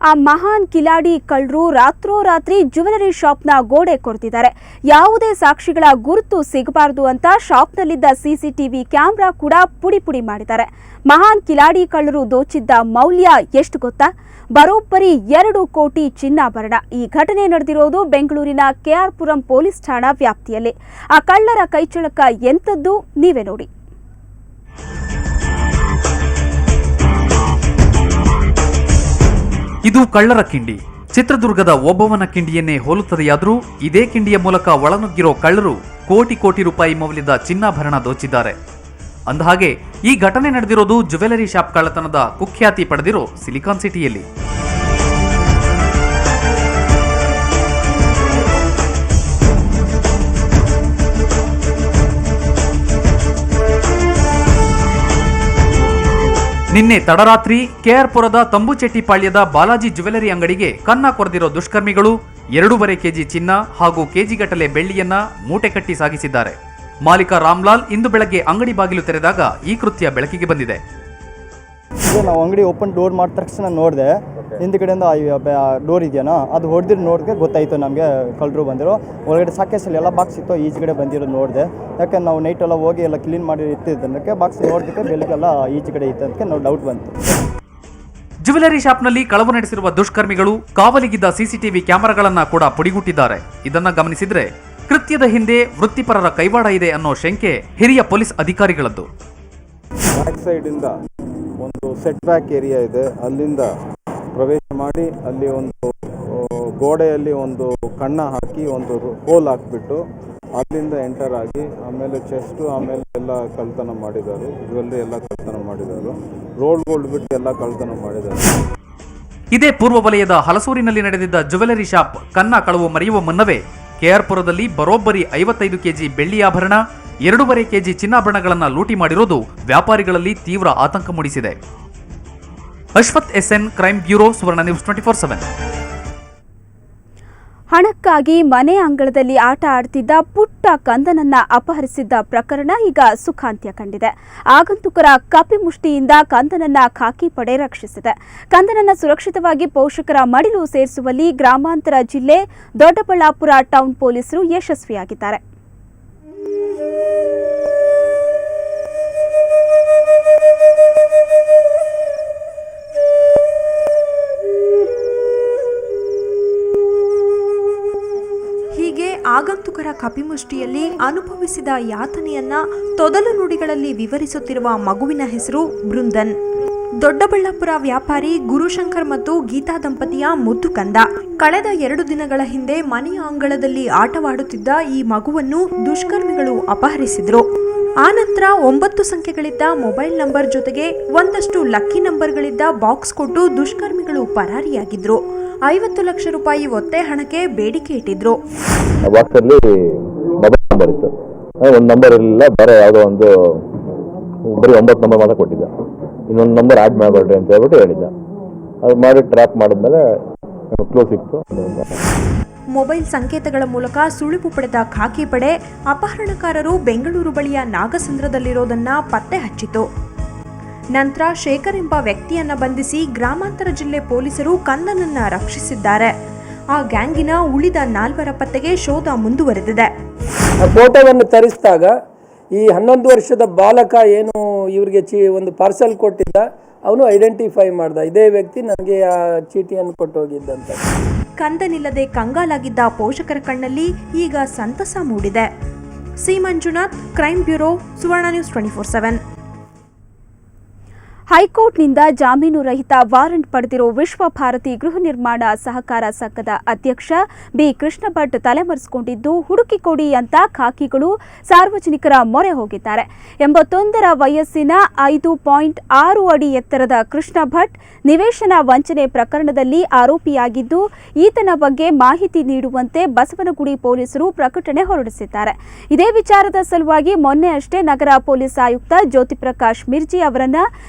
ಆ ಮಹಾನ್ ಕಿಲಾಡಿ ಕಳ್ಳರು ರಾತ್ರೋರಾತ್ರಿ ಜ್ಯುವೆಲರಿ ಶಾಪ್ನ ಗೋಡೆ ಕೊರೆದಿದ್ದಾರೆ. ಯಾವುದೇ ಸಾಕ್ಷಿಗಳ ಗುರುತು ಸಿಗಬಾರದು ಅಂತ ಶಾಪ್ನಲ್ಲಿದ್ದ ಸಿಸಿಟಿವಿ ಕ್ಯಾಮೆರಾ ಕೂಡ ಪುಡಿ ಪುಡಿ ಮಾಡಿದ್ದಾರೆ. ಮಹಾನ್ ಕಿಲಾಡಿ ಕಳ್ಳರು ದೋಚಿದ್ದ ಮೌಲ್ಯ ಎಷ್ಟು ಗೊತ್ತಾ? ಬರೋಬ್ಬರಿ 2 ಕೋಟಿ ಚಿನ್ನಾಭರಣ. ಈ ಘಟನೆ ನಡೆದಿರೋದು ಬೆಂಗಳೂರಿನ ಕೆಆರ್ಪುರಂ ಪೊಲೀಸ್ ಠಾಣಾ ವ್ಯಾಪ್ತಿಯಲ್ಲಿ. ಆ ಕಳ್ಳರ ಕೈಚಳಕ ಎಂತದ್ದು ನೀವೇ ನೋಡಿ. ಇದು ಕಳ್ಳರ ಕಿಂಡಿ. ಚಿತ್ರದುರ್ಗದ ಒಬ್ಬವನ ಕಿಂಡಿಯನ್ನೇ ಹೋಲುತ್ತದೆಯಾದರೂ ಇದೇ ಕಿಂಡಿಯ ಮೂಲಕ ಒಳನುಗ್ಗಿರೋ ಕಳ್ಳರು ಕೋಟಿ ಕೋಟಿ ರೂಪಾಯಿ ಮೌಲ್ಯದ ಚಿನ್ನಾಭರಣ ದೋಚಿದ್ದಾರೆ. ಅಂದಹಾಗೆ ಈ ಘಟನೆ ನಡೆದಿರೋದು ಜ್ಯುವೆಲರಿ ಶಾಪ್ ಕಳ್ಳತನದ ಕುಖ್ಯಾತಿ ಪಡೆದಿರೋ ಸಿಲಿಕಾನ್ ಸಿಟಿಯಲ್ಲಿ. ನಿನ್ನೆ ತಡರಾತ್ರಿ ಕೆಆರ್ಪುರದ ತಂಬುಚೆಟ್ಟಿಪಾಳ್ಯದ ಬಾಲಾಜಿ ಜ್ಯುವೆಲರಿ ಅಂಗಡಿಗೆ ಕನ್ನ ಕೊರೆದಿರೋ ದುಷ್ಕರ್ಮಿಗಳು 2.5 ಕೆಜಿ ಚಿನ್ನ ಹಾಗೂ ಕೆಜಿಗಟ್ಟಲೆ ಬೆಳ್ಳಿಯನ್ನ ಮೂಟೆ ಕಟ್ಟಿ ಸಾಗಿಸಿದ್ದಾರೆ. ಮಾಲೀಕ ರಾಮ್ಲಾಲ್ ಇಂದು ಬೆಳಗ್ಗೆ ಅಂಗಡಿ ಬಾಗಿಲು ತೆರೆದಾಗ ಈ ಕೃತ್ಯ ಬೆಳಕಿಗೆ ಬಂದಿದೆ. ನಾವು ಅಂಗಡಿ ಓಪನ್ ಡೋರ್ ಮಾಡಿದ ತಕ್ಷಣ ನೋಡಿದೆ, ಹಿಂದ್ಗಡೆಯಿಂದ ಡೋರ್ ಇದೆಯಾ ಅದು ಹೊಡೆದಿರೋ ನೋಡಿದ್ರೆ ಗೊತ್ತಾಯಿತು ನಮಗೆ ಕಳ್ಳರು ಬಂದಿರೋ. ಒಳಗಡೆ ಸಾಕೇಸಲ್ಲಿ ಎಲ್ಲ ಬಾಕ್ಸ್ ಇತ್ತು, ಈಚೆಗಡೆ ಬಂದಿರೋ ನೋಡಿದೆ. ಯಾಕಂದ್ರೆ ನಾವು ನೈಟೆಲ್ಲ ಹೋಗಿ ಎಲ್ಲ ಕ್ಲೀನ್ ಮಾಡಿ ಇಟ್ಟಿದ್ದಕ್ಕೆ ಬಾಕ್ಸ್ ನೋಡಿದಕ್ಕೆ ಬೆಳಗ್ಗೆಲ್ಲ ಈಚೆಗಡೆ ಇತ್ತು ಅದಕ್ಕೆ ನಾವು ಡೌಟ್ ಬಂತು. ಜ್ಯುವೆಲರಿ ಶಾಪ್ನಲ್ಲಿ ಕಳವು ನಡೆಸಿರುವ ದುಷ್ಕರ್ಮಿಗಳು ಕಾವಲಿಗಿದ್ದ ಸಿಸಿಟಿವಿ ಕ್ಯಾಮೆರಾಗಳನ್ನ ಕೂಡ ಪುಡಿಗುಟ್ಟಿದ್ದಾರೆ. ಇದನ್ನ ಗಮನಿಸಿದ್ರೆ ಕೃತ್ಯದ ಹಿಂದೆ ವೃತ್ತಿಪರರ ಕೈವಾಡ ಇದೆ ಅನ್ನೋ ಶಂಕೆ ಹಿರಿಯ ಪೊಲೀಸ್ ಅಧಿಕಾರಿಗಳದ್ದು. ಬ್ಯಾಕ್ ಸೈಡ್ ಇಂದ ಒಂದು ಸೆಟ್ ಬ್ಯಾಕ್ ಏರಿಯಾ ಇದೆ, ಅಲ್ಲಿಂದ ಪ್ರವೇಶ ಮಾಡಿ ಅಲ್ಲಿ ಒಂದು ಗೋಡೆಯಲ್ಲಿ ಒಂದು ಕಣ್ಣ ಹಾಕಿ ಒಂದು ಹೋಲ್ ಹಾಕ್ಬಿಟ್ಟು ಅಲ್ಲಿಂದ ಎಂಟರ್ ಆಗಿ ಆಮೇಲೆ ಚೆಸ್ಟು ಆಮೇಲೆ ಎಲ್ಲ ಕಳ್ತನ ಮಾಡಿದ್ದಾರೆ. ಜ್ಯುವೆಲ್ಲರಿ ಎಲ್ಲ ಕಳ್ತನ ಮಾಡಿದ್ದಾರೆ. ರೋಡ್ ಗೋಲ್ಡ್ ಬಿಟ್ಟು ಎಲ್ಲ ಕಳ್ತನ ಮಾಡಿದ್ದಾರೆ. ಇದೇ ಪೂರ್ವ ವಲಯದ ಹಲಸೂರಿನಲ್ಲಿ ನಡೆದಿದ್ದ ಜ್ಯುವೆಲರಿ ಶಾಪ್ ಕನ್ನ ಕಳವು ಮರೆಯುವ ಮುನ್ನವೇ ಕೆಆರ್ಪುರದಲ್ಲಿ ಬರೋಬ್ಬರಿ 55 ಕೆಜಿ ಬೆಳ್ಳಿ ಆಭರಣ, 2.5 ಕೆಜಿ ಚಿನ್ನಾಭರಣಗಳನ್ನು ಲೂಟಿ ಮಾಡಿರೋದು ವ್ಯಾಪಾರಿಗಳಲ್ಲಿ ತೀವ್ರ ಆತಂಕ ಮೂಡಿಸಿದೆ. ಅಶ್ವಥ್ ಎಸ್ಎನ್, ಕ್ರೈಮ್ ಬ್ಯೂರೋ, ಸುವರ್ಣ ನ್ಯೂಸ್ 24/7. ಹಣಕ್ಕಾಗಿ ಮನೆ ಅಂಗಳದಲ್ಲಿ ಆಟ ಆಡ್ತಿದ್ದ ಪುಟ್ಟ ಕಂದನನ್ನ ಅಪಹರಿಸಿದ್ದ ಪ್ರಕರಣ ಈಗ ಸುಖಾಂತ್ಯ ಕಂಡಿದೆ. ಆಗಂತುಕರ ಕಪಿಮುಷ್ಟಿಯಿಂದ ಕಂದನನ್ನ ಖಾಕಿ ಪಡೆ ರಕ್ಷಿಸಿದೆ. ಕಂದನನ್ನ ಸುರಕ್ಷಿತವಾಗಿ ಪೋಷಕರ ಮಡಿಲು ಸೇರಿಸುವಲ್ಲಿ ಗ್ರಾಮಾಂತರ ಜಿಲ್ಲೆ ದೊಡ್ಡಬಳ್ಳಾಪುರ ಟೌನ್ ಪೊಲೀಸರು ಯಶಸ್ವಿಯಾಗಿದ್ದಾರೆ. ಆಗಂತುಕರ ಕಪಿಮುಷ್ಟಿಯಲ್ಲಿ ಅನುಭವಿಸಿದ ಯಾತನೆಯನ್ನ ತೊದಲು ನುಡಿಗಳಲ್ಲಿ ವಿವರಿಸುತ್ತಿರುವ ಮಗುವಿನ ಹೆಸರು ಬೃಂದನ್. ದೊಡ್ಡಬಳ್ಳಾಪುರ ವ್ಯಾಪಾರಿ ಗುರುಶಂಕರ್ ಮತ್ತು ಗೀತಾ ದಂಪತಿಯ ಮುದ್ದು ಕಂದ. ಕಳೆದ 2 ದಿನಗಳ ಹಿಂದೆ ಮನೆಯ ಅಂಗಳದಲ್ಲಿ ಆಟವಾಡುತ್ತಿದ್ದ ಈ ಮಗುವನ್ನು ದುಷ್ಕರ್ಮಿಗಳು ಅಪಹರಿಸಿದ್ರು. ಆನಂತರ 9 ಸಂಖ್ಯೆಗಳಿದ್ದ ಮೊಬೈಲ್ ನಂಬರ್ ಜೊತೆಗೆ ಒಂದಷ್ಟು ಲಕ್ಕಿ ನಂಬರ್ಗಳಿದ್ದ ಬಾಕ್ಸ್ ಕೊಟ್ಟು ದುಷ್ಕರ್ಮಿಗಳು ಪರಾರಿಯಾಗಿದ್ರು. 50 ಲಕ್ಷ ರೂಪಾಯಿ ಒತ್ತೆ ಹಣಕ್ಕೆ ಬೇಡಿಕೆ ಇಟ್ಟಿದ್ರು. ಬಾಕ್ಸಲ್ಲಿ ಮೊಬೈಲ್ ನಂಬರ್ ಇತ್ತು, ಒಂದು ನಂಬರ್ ಇರಲಿಲ್ಲ, ಬೇರೆ ಯಾವುದೋ ಒಂದು ಬರೀ 9 ನಂಬರ್ ಮಾತ್ರ ಕೊಟ್ಟಿದ್ದ. ಇನ್ನೊಂದು ನಂಬರ್ ಆ್ಯಡ್ ಮಾಡಬೇಡ್ರಿ ಅಂತ ಹೇಳ್ಬಿಟ್ಟು ಹೇಳಿದ್ದ. ಅದು ಮಾಡಿ ಟ್ರ್ಯಾಪ್ ಮಾಡಿದ್ಮೇಲೆ ಕ್ಲೂ ಸಿಕ್ತು. ಮೊಬೈಲ್ ಸಂಕೇತಗಳ ಮೂಲಕ ಸುಳಿವು ಪಡೆದ ಖಾಕಿ ಪಡೆ ಅಪಹರಣಕಾರರು ಬೆಂಗಳೂರು ಬಳಿಯ ನಾಗಸಂದ್ರದಲ್ಲಿರೋದನ್ನ ಪತ್ತೆ ಹಚ್ಚಿತು. ನಂತರ ಶೇಖರ್ ಎಂಬ ವ್ಯಕ್ತಿಯನ್ನ ಬಂಧಿಸಿ ಗ್ರಾಮಾಂತರ ಜಿಲ್ಲೆ ಪೊಲೀಸರು ಕಂದನನ್ನ ರಕ್ಷಿಸಿದ್ದಾರೆ. ಆ ಗ್ಯಾಂಗಿನ ಉಳಿದ 4 ಪತ್ತೆಗೆ ಶೋಧ ಮುಂದುವರೆದಿದೆ. ಫೋಟೋವನ್ನು ತರಿಸಿದಾಗ ಈ 11 ವರ್ಷದ ಬಾಲಕ ಏನು ಇವರಿಗೆ ಒಂದು ಪಾರ್ಸಲ್ ಕೊಟ್ಟಿದ್ದ, ಅವನು ಐಡೆಂಟಿಫೈ ಮಾಡ್ದ, ಇದೇ ವ್ಯಕ್ತಿ ನನಗೆ ಆ ಚೀಟಿಯನ್ನು ಕೊಟ್ಟು ಹೋಗಿದ್ದಂತ. ಕಂದನಿಲ್ಲದೆ ಕಂಗಾಲಾಗಿದ್ದ ಪೋಷಕರ ಕಣ್ಣಲ್ಲಿ ಈಗ ಸಂತಸ ಮೂಡಿದೆ. ಸಿ ಮಂಜುನಾಥ್, ಕ್ರೈಮ್ ಬ್ಯೂರೋ, ಸುವರ್ಣ ನ್ಯೂಸ್ 24/7. ಹೈಕೋರ್ಟ್ನಿಂದ ಜಾಮೀನು ರಹಿತ ವಾರಂಟ್ ಪಡೆದಿರೋ ವಿಶ್ವಭಾರತಿ ಗೃಹ ನಿರ್ಮಾಣ ಸಹಕಾರ ಸಂಘದ ಅಧ್ಯಕ್ಷ ಬಿ ಕೃಷ್ಣ ಭಟ್ ತಲೆಮರೆಸಿಕೊಂಡಿದ್ದು ಹುಡುಕಿಕೊಡಿ ಅಂತ ಖಾಕಿಗಳು ಸಾರ್ವಜನಿಕರ ಮೊರೆ ಹೋಗಿದ್ದಾರೆ. 81 ವಯಸ್ಸಿನ 5.6 ಅಡಿ ಎತ್ತರದ ಕೃಷ್ಣ ಭಟ್ ನಿವೇಶನ ವಂಚನೆ ಪ್ರಕರಣದಲ್ಲಿ ಆರೋಪಿಯಾಗಿದ್ದು, ಈತನ ಬಗ್ಗೆ ಮಾಹಿತಿ ನೀಡುವಂತೆ ಬಸವನಗುಡಿ ಪೊಲೀಸರು ಪ್ರಕಟಣೆ ಹೊರಡಿಸಿದ್ದಾರೆ. ಇದೇ ವಿಚಾರದ ಸಲುವಾಗಿ ಮೊನ್ನೆ ಅಷ್ಟೇ ನಗರ ಪೊಲೀಸ್ ಆಯುಕ್ತ ಜ್ಯೋತಿ ಪ್ರಕಾಶ್ ಮಿರ್ಜಿ ಅವರನ್ನ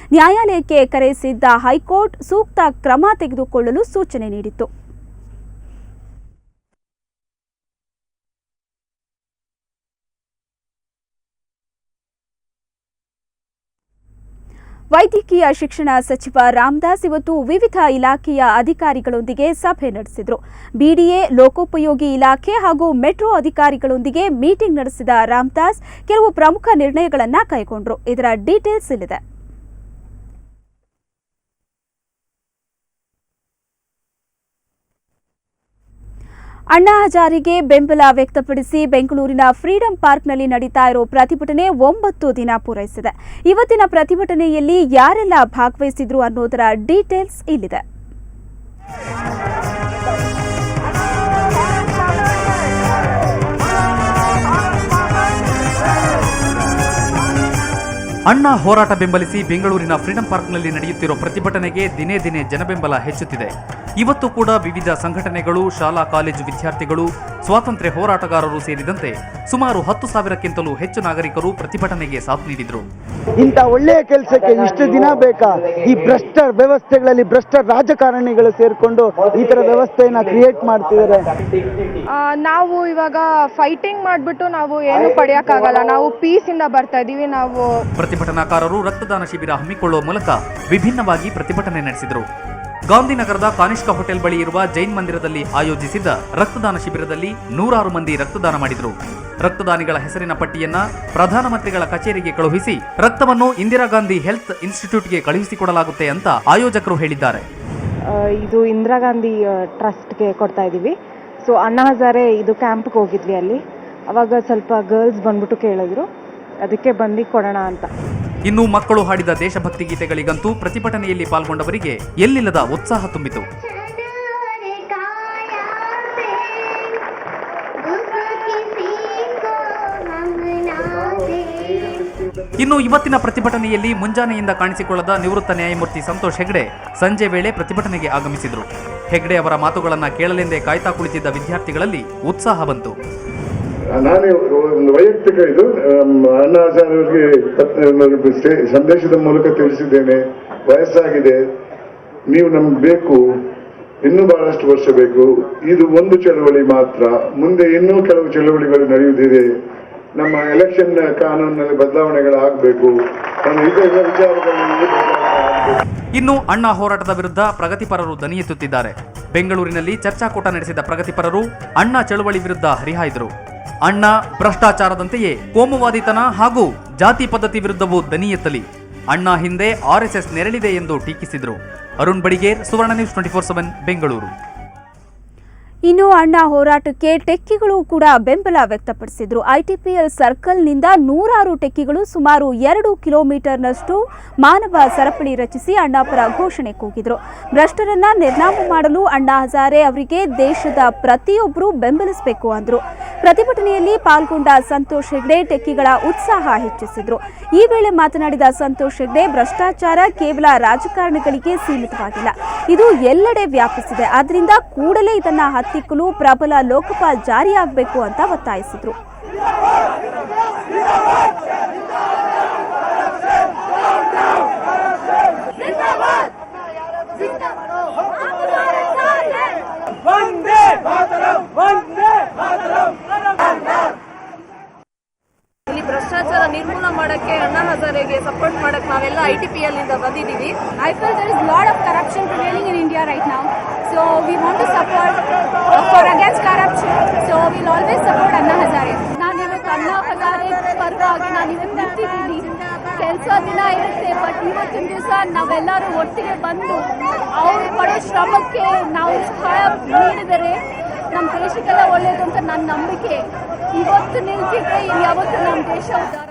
ನ್ಯಾಯಾಲಯಕ್ಕೆ ಕರೆಸಿದ್ದ ಹೈಕೋರ್ಟ್ ಸೂಕ್ತ ಕ್ರಮ ತೆಗೆದುಕೊಳ್ಳಲು ಸೂಚನೆ ನೀಡಿತ್ತು. ವೈದ್ಯಕೀಯ ಶಿಕ್ಷಣ ಸಚಿವ ರಾಮದಾಸ್ ಇವತ್ತು ವಿವಿಧ ಇಲಾಖೆಯ ಅಧಿಕಾರಿಗಳೊಂದಿಗೆ ಸಭೆ ನಡೆಸಿದರು. ಬಿಡಿಎ, ಲೋಕೋಪಯೋಗಿ ಇಲಾಖೆ ಹಾಗೂ ಮೆಟ್ರೋ ಅಧಿಕಾರಿಗಳೊಂದಿಗೆ ಮೀಟಿಂಗ್ ನಡೆಸಿದ ರಾಮದಾಸ್ ಕೆಲವು ಪ್ರಮುಖ ನಿರ್ಣಯಗಳನ್ನು ಕೈಗೊಂಡರು. ಇದರ ಡೀಟೇಲ್ಸ್ ಇಲ್ಲಿದೆ. ಅಣ್ಣಾ ಹಜಾರೆಗೆ ಬೆಂಬಲ ವ್ಯಕ್ತಪಡಿಸಿ ಬೆಂಗಳೂರಿನ ಫ್ರೀಡಂ ಪಾರ್ಕ್ನಲ್ಲಿ ನಡೀತಾ ಇರೋ ಪ್ರತಿಭಟನೆ 9 ದಿನ ಪೂರೈಸಿದೆ. ಇವತ್ತಿನ ಪ್ರತಿಭಟನೆಯಲ್ಲಿ ಯಾರೆಲ್ಲ ಭಾಗವಹಿಸಿದ್ರು ಅನ್ನೋದರ ಡೀಟೇಲ್ಸ್ ಇಲ್ಲಿದೆ. ಅಣ್ಣಾ ಹೋರಾಟ ಬೆಂಬಲಿಸಿ ಬೆಂಗಳೂರಿನ ಫ್ರೀಡಂ ಪಾರ್ಕ್ನಲ್ಲಿ ನಡೆಯುತ್ತಿರೋ ಪ್ರತಿಭಟನೆಗೆ ದಿನೇ ದಿನೇ ಜನಬೆಂಬಲ ಹೆಚ್ಚುತ್ತಿದೆ. ಇವತ್ತು ಕೂಡ ವಿವಿಧ ಸಂಘಟನೆಗಳು, ಶಾಲಾ ಕಾಲೇಜು ವಿದ್ಯಾರ್ಥಿಗಳು, ಸ್ವಾತಂತ್ರ್ಯ ಹೋರಾಟಗಾರರು ಸೇರಿದಂತೆ ಸುಮಾರು 10,000ಕ್ಕಿಂತಲೂ ಹೆಚ್ಚು ನಾಗರಿಕರು ಪ್ರತಿಭಟನೆಗೆ ಸಾಥ್ ನೀಡಿದರು. ಇಂಥ ಒಳ್ಳೆಯ ಕೆಲಸಕ್ಕೆ ಇಷ್ಟು ದಿನ ಬೇಕಾ? ಈ ಭ್ರಷ್ಟ ವ್ಯವಸ್ಥೆಗಳಲ್ಲಿ ಭ್ರಷ್ಟ ರಾಜಕಾರಣಿಗಳು ಸೇರ್ಕೊಂಡು ಈ ತರ ವ್ಯವಸ್ಥೆಯನ್ನ ಕ್ರಿಯೇಟ್ ಮಾಡ್ತಿದ್ದಾರೆ. ನಾವು ಇವಾಗ ಫೈಟಿಂಗ್ ಮಾಡ್ಬಿಟ್ಟು ನಾವು ಏನು ಪಡೆಯಕ್ಕಾಗಲ್ಲ. ನಾವು ಪೀಸ್ ಇಂದ ಬರ್ತಾ ಇದೀವಿ. ನಾವು ಪ್ರತಿಭಟನಾಕಾರರು ರಕ್ತದಾನ ಶಿಬಿರ ಹಮ್ಮಿಕೊಳ್ಳುವ ಮೂಲಕ ವಿಭಿನ್ನವಾಗಿ ಪ್ರತಿಭಟನೆ ನಡೆಸಿದರು. ಗಾಂಧಿನಗರದ ಕಾನಿಷ್ಕ ಹೋಟೆಲ್ ಬಳಿ ಇರುವ ಜೈನ್ ಮಂದಿರದಲ್ಲಿ ಆಯೋಜಿಸಿದ್ದ ರಕ್ತದಾನ ಶಿಬಿರದಲ್ಲಿ 100 ಮಂದಿ ರಕ್ತದಾನ ಮಾಡಿದರು. ರಕ್ತದಾನಿಗಳ ಹೆಸರಿನ ಪಟ್ಟಿಯನ್ನ ಪ್ರಧಾನಮಂತ್ರಿಗಳ ಕಚೇರಿಗೆ ಕಳುಹಿಸಿ ರಕ್ತವನ್ನು ಇಂದಿರಾ ಗಾಂಧಿ ಹೆಲ್ತ್ ಇನ್ಸ್ಟಿಟ್ಯೂಟ್ಗೆ ಕಳುಹಿಸಿಕೊಡಲಾಗುತ್ತೆ ಅಂತ ಆಯೋಜಕರು ಹೇಳಿದ್ದಾರೆ. ಇದು ಇಂದಿರಾ ಗಾಂಧಿ ಟ್ರಸ್ಟ್ಗೆ ಕೊಡ್ತಾ ಇದೀವಿ. ಸೊ ಅಣ್ಣಾ ಹಜಾರೆ ಇದು ಕ್ಯಾಂಪ್ಗೆ ಹೋಗಿದ್ವಿ. ಅಲ್ಲಿ ಅವಾಗ ಸ್ವಲ್ಪ ಗರ್ಲ್ಸ್ ಬಂದ್ಬಿಟ್ಟು ಕೇಳಿದ್ರು, ಅದಕ್ಕೆ ಬಂದು ಕೊಡೋಣ ಅಂತ. ಇನ್ನು ಮಕ್ಕಳು ಹಾಡಿದ ದೇಶಭಕ್ತಿ ಗೀತೆಗಳಿಗಂತೂ ಪ್ರತಿಭಟನೆಯಲ್ಲಿ ಪಾಲ್ಗೊಂಡವರಿಗೆ ಎಲ್ಲಿಲ್ಲದ ಉತ್ಸಾಹ ತುಂಬಿತು. ಇನ್ನು ಇವತ್ತಿನ ಪ್ರತಿಭಟನೆಯಲ್ಲಿ ಮುಂಜಾನೆಯಿಂದ ಕಾಣಿಸಿಕೊಳ್ಳದ ನಿವೃತ್ತ ನ್ಯಾಯಮೂರ್ತಿ ಸಂತೋಷ್ ಹೆಗ್ಡೆ ಸಂಜೆ ವೇಳೆ ಪ್ರತಿಭಟನೆಗೆ ಆಗಮಿಸಿದರು. ಹೆಗ್ಡೆ ಅವರ ಮಾತುಗಳನ್ನು ಕೇಳಲೆಂದೇ ಕಾಯ್ತಾ ಕುಳಿತಿದ್ದ ವಿದ್ಯಾರ್ಥಿಗಳಲ್ಲಿ ಉತ್ಸಾಹ ಬಂತು. ನಾನು ಒಂದು ವೈಯಕ್ತಿಕ ಇದು ಅಣ್ಣಾ ಹಜಾರೆ ಸಂದೇಶದ ಮೂಲಕ ತಿಳಿಸಿದ್ದೇನೆ. ವಯಸ್ಸಾಗಿದೆ, ನೀವು ನಮ್ಗೆ ಬೇಕು, ಇನ್ನೂ ಬಹಳಷ್ಟು ವರ್ಷ ಬೇಕು. ಇದು ಒಂದು ಚಳವಳಿ ಮಾತ್ರ, ಮುಂದೆ ಇನ್ನೂ ಕೆಲವು ಚಳವಳಿಗಳು ನಡೆಯುತ್ತಿದೆ. ನಮ್ಮ ಎಲೆಕ್ಷನ್ ಕಾನೂನಿನಲ್ಲಿ ಬದಲಾವಣೆಗಳಾಗಬೇಕು. ಇನ್ನು ಅಣ್ಣಾ ಹೋರಾಟದ ವಿರುದ್ಧ ಪ್ರಗತಿಪರರು ದನಿ ಎತ್ತುತ್ತಿದ್ದಾರೆ. ಬೆಂಗಳೂರಿನಲ್ಲಿ ಚರ್ಚಾಕೂಟ ನಡೆಸಿದ ಪ್ರಗತಿಪರರು ಅಣ್ಣಾ ಚಳವಳಿ ವಿರುದ್ಧ ಹರಿಹಾಯ್ದರು. ಅಣ್ಣಾ ಭ್ರಷ್ಟಾಚಾರದಂತೆಯೇ ಕೋಮುವಾದಿತನ ಹಾಗೂ ಜಾತಿ ಪದ್ಧತಿ ವಿರುದ್ಧವೂ ದನಿ ಎತ್ತಲಿ, ಅಣ್ಣಾ ಹಿಂದೆ ಆರ್ಎಸ್ಎಸ್ ನೆರಳಿದೆ ಎಂದು ಟೀಕಿಸಿದರು. ಅರುಣ್ ಬಡಿಗೇರ್, ಸುವರ್ಣ ನ್ಯೂಸ್ 24/7 ಬೆಂಗಳೂರು. ಇನ್ನು ಅಣ್ಣಾ ಹೋರಾಟಕ್ಕೆ ಟೆಕ್ಕಿಗಳು ಕೂಡ ಬೆಂಬಲ ವ್ಯಕ್ತಪಡಿಸಿದ್ರು. ಐಟಿಪಿಎಲ್ ಸರ್ಕಲ್ನಿಂದ 100 ಟೆಕ್ಕಿಗಳು ಸುಮಾರು 2 ಕಿಲೋಮೀಟರ್ನಷ್ಟು ಮಾನವ ಸರಪಳಿ ರಚಿಸಿ ಅಣ್ಣಾ ಪರ ಘೋಷಣೆ ಕೂಗಿದ್ರು. ಭ್ರಷ್ಟರನ್ನ ನಿರ್ನಾಮ ಮಾಡಲು ಅಣ್ಣಾ ಹಜಾರೆ ಅವರಿಗೆ ದೇಶದ ಪ್ರತಿಯೊಬ್ಬರು ಬೆಂಬಲಿಸಬೇಕು ಅಂದ್ರು. ಪ್ರತಿಭಟನೆಯಲ್ಲಿ ಪಾಲ್ಗೊಂಡ ಸಂತೋಷ್ ಹೆಗ್ಡೆ ಟೆಕ್ಕಿಗಳ ಉತ್ಸಾಹ ಹೆಚ್ಚಿಸಿದ್ರು. ಈ ವೇಳೆ ಮಾತನಾಡಿದ ಸಂತೋಷ್ ಹೆಗ್ಡೆ, ಭ್ರಷ್ಟಾಚಾರ ಕೇವಲ ರಾಜಕಾರಣಿಗಳಿಗೆ ಸೀಮಿತವಾಗಿಲ್ಲ, ಇದು ಎಲ್ಲೆಡೆ ವ್ಯಾಪಿಸಿದೆ. ಆದ್ದರಿಂದ ಕೂಡಲೇ ಇದನ್ನ ಹತ್ತಿಕ್ಕಲು ಪ್ರಬಲ ಲೋಕಪಾಲ್ ಜಾರಿಯಾಗಬೇಕು ಅಂತ ಒತ್ತಾಯಿಸಿದ್ರು. ಇಲ್ಲಿ ಭ್ರಷ್ಟಾಚಾರ ನಿರ್ಮೂಲ ಮಾಡಕ್ಕೆ ಅಣ್ಣಾ ಹಜಾರೆಗೆ ಸಪೋರ್ಟ್ ಮಾಡಕ್ಕೆ ನಾವೆಲ್ಲ ITPL ಇಂದ ಬಂದಿದ್ದೀವಿ. I feel there is lot of corruption prevailing in India right now. So we want to support for against corruption. So we'll always support Anna Hazare. ನಾನು ಇವತ್ತು ಅಣ್ಣಾ ಹಜಾರೆ ಪರವಾಗಿ ನಾನು ಇವತ್ತು ನಿಂತಿದ್ದೀನಿ. ಕೆಲಸ ದಿನ ಇರುತ್ತೆ, ಬಟ್ ಇವತ್ತಿನ ದಿವಸ ನಾವೆಲ್ಲರೂ ಒಟ್ಟಿಗೆ ಬಂದು ಅವ್ರು ಪಡೋ ಶ್ರಮಕ್ಕೆ ನಾವು ಸಹಾಯ ನೀಡಿದರೆ ನಮ್ಮ ದೇಶಕ್ಕೆಲ್ಲ ಒಳ್ಳೆಯದು ಅಂತ ನನ್ನ ನಂಬಿಕೆ. ಇವತ್ತು ನಿಲ್ಸಿದ್ರೆ ಯಾವತ್ತು ನಮ್ಮ ದೇಶ ಉದ್ಧಾರ.